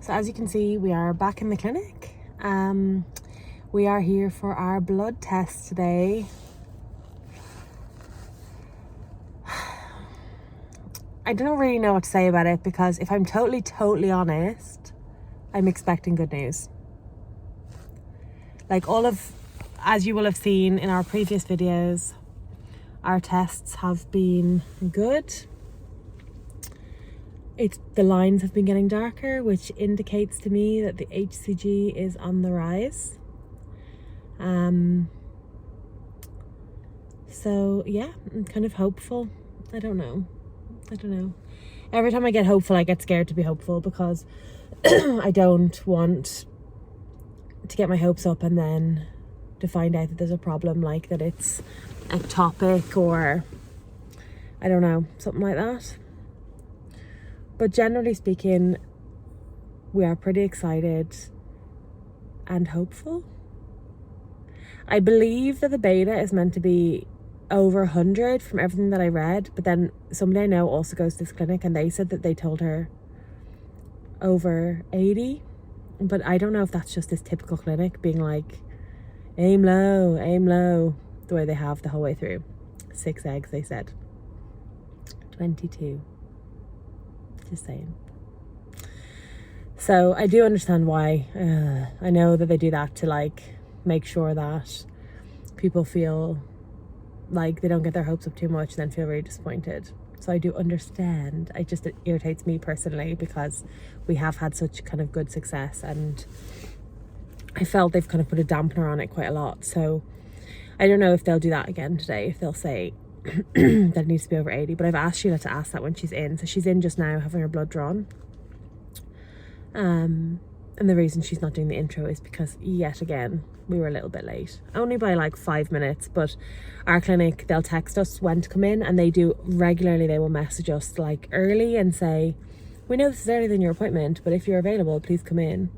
So as you can see, we are back in the clinic. We are here for our blood test today. I don't really know what to say about it, because if I'm totally honest, I'm expecting good news. Like as you will have seen in our previous videos, our tests have been good. The lines have been getting darker, which indicates to me that the HCG is on the rise. So yeah, I'm kind of hopeful. I don't know. Every time I get hopeful, I get scared to be hopeful, because I don't want to get my hopes up and then to find out that there's a problem, like that it's ectopic or I don't know, something like that. But generally speaking, we are pretty excited and hopeful. I believe that the beta is meant to be over 100 from everything that I read, but then somebody I know also goes to this clinic and they said that they told her over 80. But I don't know if that's just this typical clinic being like, aim low, the way they have the whole way through. 6 eggs, they said. 22. Just saying. So I do understand why. I know that they do that to like make sure that people feel like they don't get their hopes up too much and then feel really disappointed. So I do understand. It irritates me personally, because we have had such kind of good success, and I felt they've kind of put a dampener on it quite a lot. So I don't know if they'll do that again today, if they'll say that it needs to be over 80, but I've asked Sheilah to ask that when she's in. So she's in just now having her blood drawn. And the reason she's not doing the intro is because yet again we were a little bit late, only by like 5 minutes. But our clinic, they'll text us when to come in, and they do regularly. They will message us like early and say, we know this is earlier than your appointment, but if you're available, please come in.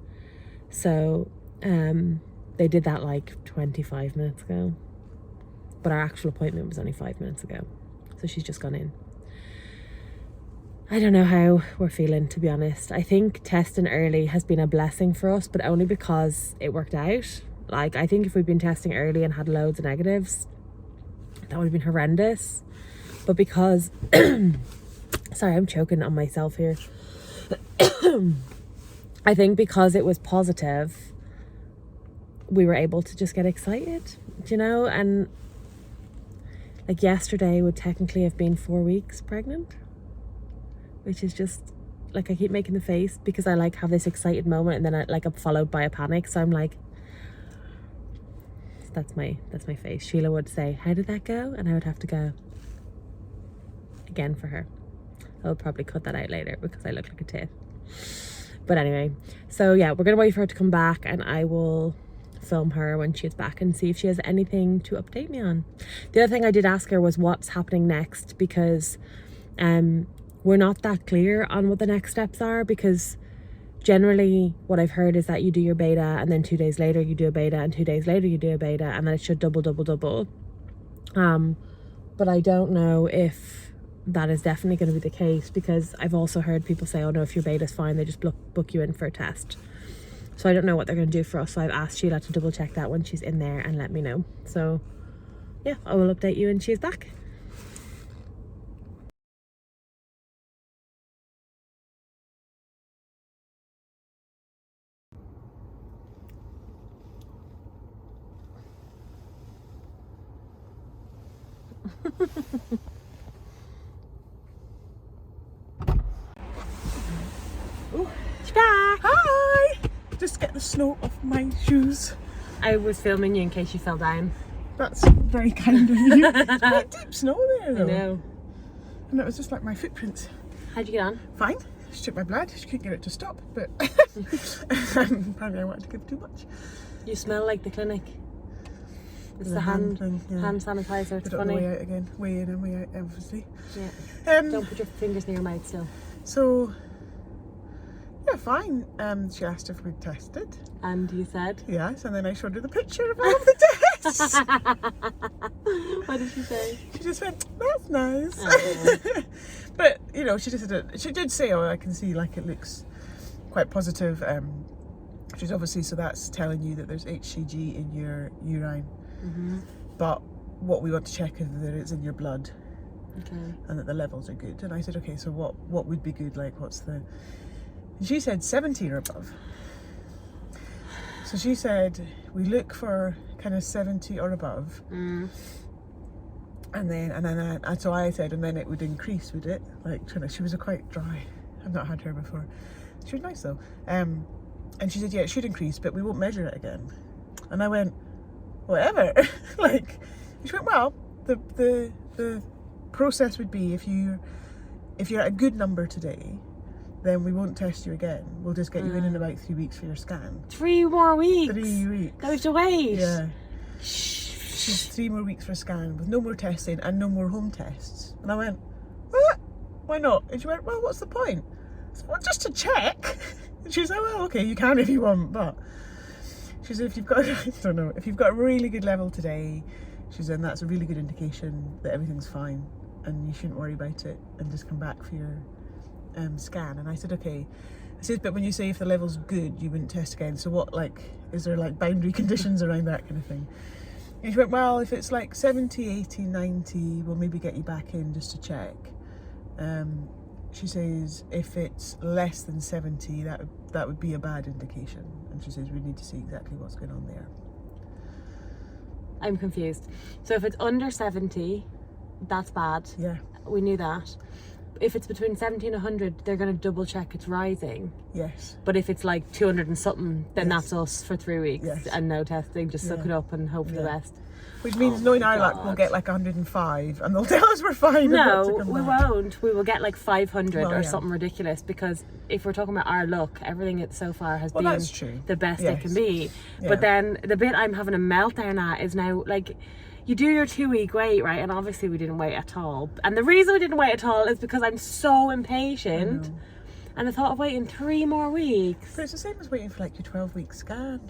So they did that like 25 minutes ago, but our actual appointment was only 5 minutes ago. So she's just gone in. I don't know how we're feeling, to be honest. I think testing early has been a blessing for us, but only because it worked out. Like, I think if we'd been testing early and had loads of negatives, that would have been horrendous. But because sorry, I'm choking on myself here. I think because it was positive, we were able to just get excited, you know. And like yesterday would technically have been 4 weeks pregnant, which is just like, I keep making the face because I like have this excited moment, and then I'm followed by a panic. So I'm like, that's my face. Sheilah would say, how did that go? And I would have to go again for her. I'll probably cut that out later because I look like a tit. But anyway, so yeah, we're gonna wait for her to come back, and I will film her when she is back and see if she has anything to update me on. The other thing I did ask her was what's happening next, because we're not that clear on what the next steps are, because generally what I've heard is that you do your beta and then 2 days later you do a beta, and 2 days later you do a beta, and then it should double. But I don't know if that is definitely going to be the case, because I've also heard people say, oh no, if your beta's fine, they just book you in for a test. So I don't know what they're going to do for us. So I've asked Sheilah to double check that when she's in there and let me know. So yeah, I will update you when she's back. Ooh. She's back! Hi! Just get the snow off my shoes. I was filming you in case you fell down. That's very kind of you. It's quite deep snow there though. I know. And it was just like my footprints. How'd you get on? Fine. She took my blood. She couldn't get it to stop, but apparently I wanted to give too much. You smell like the clinic. It's the hand sanitizer. It's funny. Way out again. Way in and way out, obviously. Yeah. Don't put your fingers near your mouth still. So, yeah, fine. She asked if we'd tested. And you said? Yes, and then I showed her the picture of all of the tests. What did she say? She just went, that's nice. Oh, yeah. But, you know, she did say, oh, I can see, like, it looks quite positive. Which is obviously, so that's telling you that there's HCG in your urine. But what we want to check is that it's in your blood. Okay. And that the levels are good. And I said, okay, so what would be good? Like, what's the... And she said 70 or above. So she said, we look for kind of 70 or above. So I said, and then it would increase, would it? Like, she was quite dry. I've not had her before. She was nice though. And she said, yeah, it should increase, but we won't measure it again. And I went, whatever. Like, she went, well, the process would be if you're at a good number today, then we won't test you again. We'll just get you in about 3 weeks for your scan. 3 more weeks? 3 weeks. That we have to wait? Yeah. She's 3 more weeks for a scan with no more testing and no more home tests. And I went, what? Why not? And she went, well, what's the point? I said, well, just to check. And she said, well, okay, you can if you want, but she said, if you've got, I don't know, if you've got a really good level today, she said, that's a really good indication that everything's fine and you shouldn't worry about it and just come back for your scan. And I said, okay. I said, but when you say if the level's good, you wouldn't test again. So what, like, is there like boundary conditions around that kind of thing? And she went, well, if it's like 70, 80, 90, we'll maybe get you back in just to check. She says, if it's less than 70, that would be a bad indication. And she says, we need to see exactly what's going on there. I'm confused. So if it's under 70, that's bad. Yeah. We knew that. If it's between 70 and 100, they're going to double check it's rising. Yes. But if it's like 200 and something, then Yes. that's us for 3 weeks. Yes. And no testing, just suck Yeah. it up and hope for the Yeah. best. Which means, Oh knowing my our luck, we'll God. get like 105 and they'll tell us we're fine. and not to No, come we back. won't. We will get like 500 Well, or yeah. something ridiculous, because if we're talking about our luck, everything so far has Well, been that's true. the best it can Yes. be. Yeah. But then the bit I'm having a meltdown at is now, like, you do your 2 week wait, right? And obviously we didn't wait at all. And the reason we didn't wait at all is because I'm so impatient. I know. And the thought of waiting 3 more weeks. But it's the same as waiting for like your 12-week scan.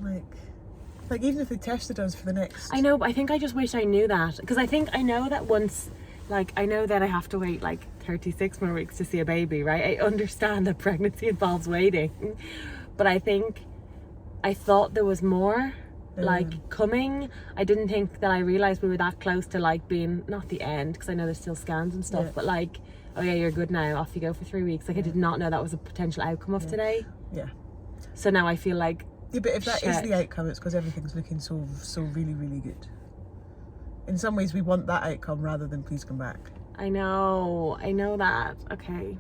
Like even if they tested us for the next... I know, but I think I just wish I knew that. Because I think I know that once, like, I know that I have to wait like 36 more weeks to see a baby, right? I understand that pregnancy involves waiting. But I thought there was more, like, coming. I didn't think that I realised we were that close to, like, being, not the end, because I know there's still scans and stuff, Yeah. but like, oh yeah, you're good now, off you go for 3 weeks. Like, I did not know that was a potential outcome of today. Yeah. So now I feel like, Yeah, but if that is shit. the outcome, it's because everything's looking so really, really good. In some ways, we want that outcome rather than please come back. I know that. Okay.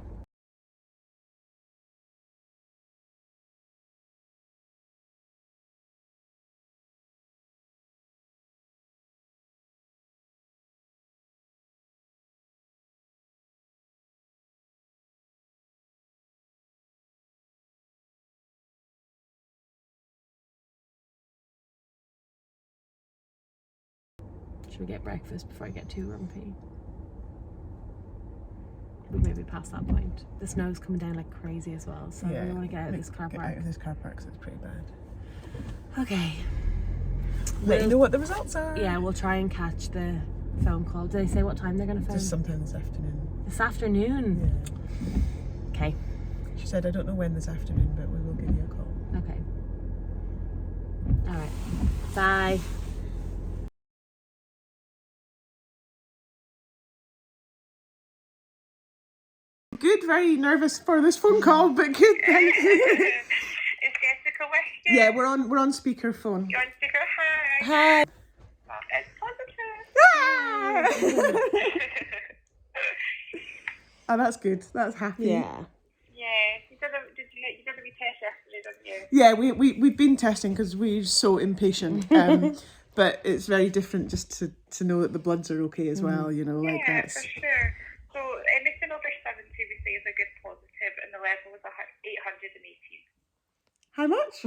Should we get breakfast before I get too grumpy? We maybe past that point. The snow's coming down like crazy as well, so Yeah. we want to get out of this car Get park. out of this car park, 'cause it's pretty bad. Okay. Let you know what the results are. Yeah, we'll try and catch the phone call. Did they say what time they're going to phone? Just sometime this afternoon. This afternoon? Yeah. Okay. She said, I don't know when this afternoon, but we will give you a call. Okay. Alright. Bye. Good, very nervous for this phone call, but good, thank you. Is Jessica with you? Yeah, we're on speakerphone. You're on speaker. Hi. Hi. It's positive. Oh, that's good. That's happy. Yeah. Yeah. You did a wee test yesterday, didn't you? Yeah, we've been testing because we're so impatient. But it's very different just to know that the bloods are okay as well. You know, like Yeah, that's. for sure. So anything over 70 we say is a good positive, and the level was 818. How much?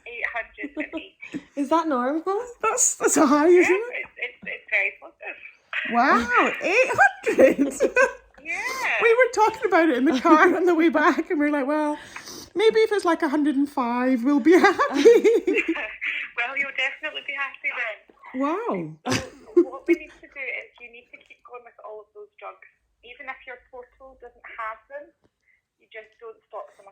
818. Is that normal? That's a high, isn't Yeah, it? it's very positive. Wow, 800. Yeah. We were talking about it in the car on the way back, and we are like, well, maybe if it's like 105, we'll be happy. Well, you'll definitely be happy then. Wow. What we need to do is you need to keep going with all of those drugs. Even if your portal doesn't have them, You just don't stop them.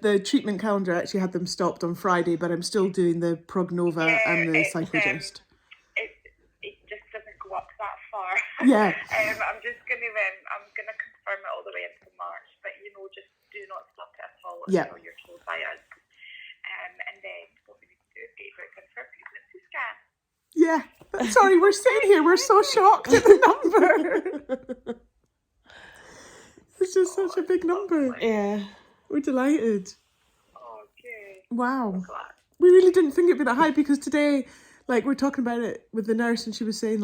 The treatment calendar actually had them stopped on Friday, but I'm still doing the Prognova and the Cyclogest. It just doesn't go up that far. Yeah. I'm just gonna confirm it all the way into March, but just do not stop it at all until you're told by us. And then what we need to do is get you booked in for a pregnancy scan. Yeah. But sorry, we're sitting here. We're so shocked at the number. It's just such a big number. Yeah. We're delighted. Oh, good. Wow. I'm glad. We really didn't think it'd be that high because today, we're talking about it with the nurse and she was saying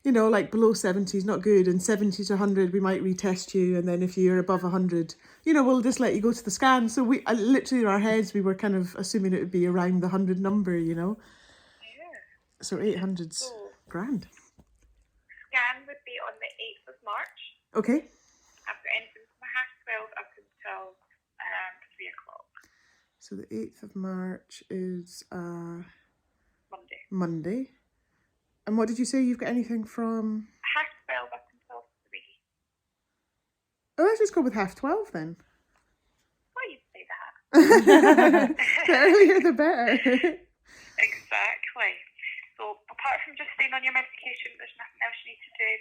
below 70 is not good, and 70 to 100 we might retest you, and then if you're above 100, we'll just let you go to the scan. So we literally in our heads we were kind of assuming it would be around the 100 number, Yeah. So 800's grand. Scan would be on the 8th of March. Okay. I've got anything from 12:30 up until 3 o'clock. So the 8th of March is Monday. And what did you say? You've got anything from 12:30 up until 3. Oh, let's just go with 12:30 then. Why you'd say that? The earlier the better. Exactly. So apart from just staying on your medication, there's nothing else you need to do.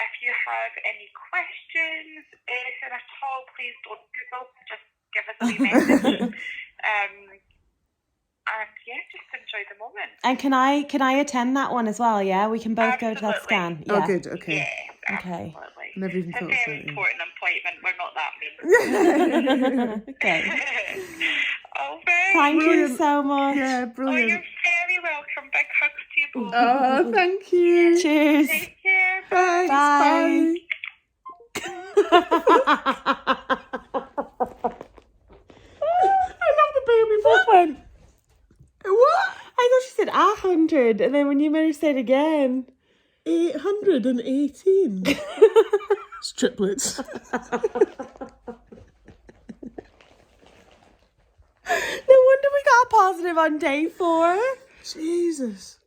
If you have any questions, anything at all, please don't Google. Just give us a wee message. And just enjoy the moment. And can I attend that one as well? Yeah, we can both go to that scan. Yeah. Oh, good. Okay. Yeah, Okay. absolutely. Never even It's a thought very so. important appointment. We're not that mean. Okay. Okay. Thank you so much. Yeah, Oh, brilliant. you're very welcome. Big hugs to you both. Oh, thank you. Cheers. Take care. Bye. Bye. I love the baby. Both went. What? I thought she said 100, and then when you made her say it again. 818. It's triplets. No wonder we got a positive on day 4. Jesus.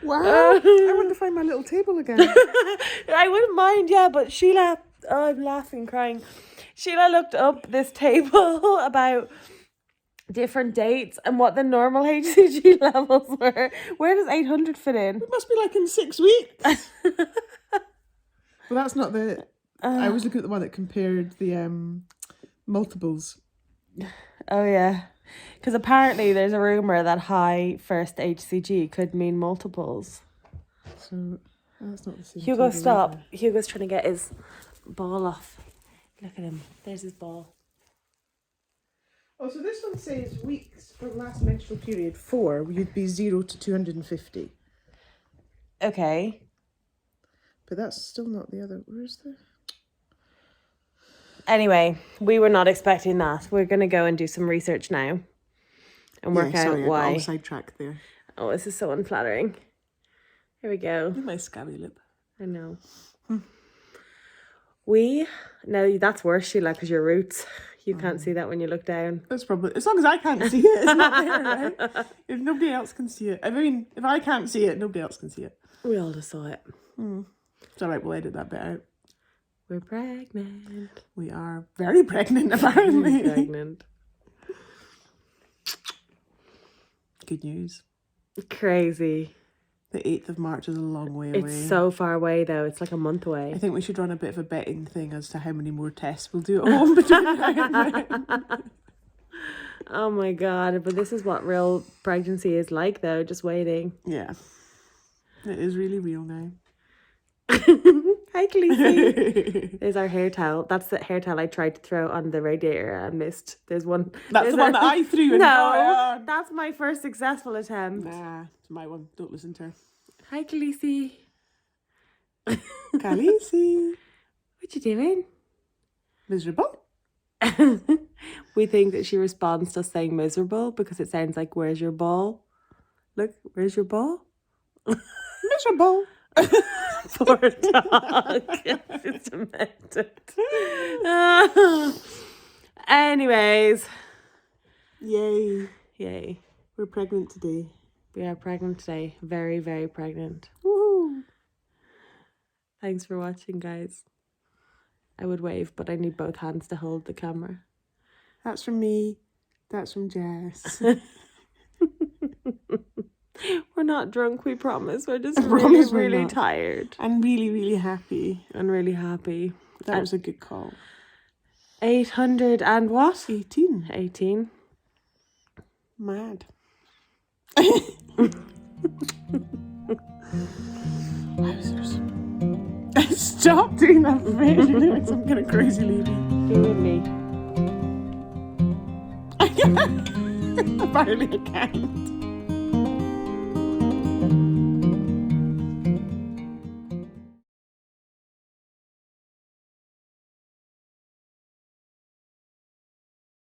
Wow. I want to find my little table again. I wouldn't mind, yeah, but Sheilah, I'm laughing, crying. Sheilah looked up this table about different dates and what the normal HCG levels were. Where does 800 fit in? It must be like in 6 weeks. Well, that's not the... I was looking at the one that compared the multiples. Oh, yeah. Because apparently there's a rumour that high first HCG could mean multiples. So, that's not the same. Hugo, table stop. either. Hugo's trying to get his ball off. Look at him. There's his ball. Oh, so this one says weeks from last menstrual period 4, you'd be 0 to 250. Okay. But that's still not the other. Where's the... Anyway, we were not expecting that. We're going to go and do some research now and work out I got why. all sidetracked there. Oh, this is so unflattering. Here we go. Look at my scabby lip. I know. No, that's worse, Sheila, because your roots. You can't see that when you look down. That's probably... As long as I can't see it, it's not there, right? If nobody else can see it. I mean, if I can't see it, nobody else can see it. We all just saw it. It's all right, we'll edit that bit out. We're pregnant. We are very pregnant, apparently. Pregnant. Good news. Crazy. The 8th of March is a long way away. It's so far away, though. It's like a month away. I think we should run a bit of a betting thing as to how many more tests we'll do at home between now and then. Oh my God. But this is what real pregnancy is like, though. Just waiting. Yeah. It is really real now. Hi, Khaleesi. There's our hair towel. That's the hair towel I tried to throw on the radiator. I missed. There's one. That's the one that I threw in. No, that's my first successful attempt. Nah, it's my one. Don't listen to her. Hi, Khaleesi. Khaleesi. What you doing? Miserable. We think that she responds to us saying miserable because it sounds like, where's your ball? Look, where's your ball? Miserable. Poor dog. It's demented. Anyways. Yay. Yay. We're pregnant today. We are pregnant today. Very, very pregnant. Woohoo! Thanks for watching, guys. I would wave, but I need both hands to hold the camera. That's from me. That's from Jess. We're not drunk, we promise. We're just promise we're really not. tired. I'm really, really happy. And really happy. That was a good call. 800 and what? 18. 18. Mad. Stop doing that face. You look like some kind of crazy lady. Do with me. Apparently I can't.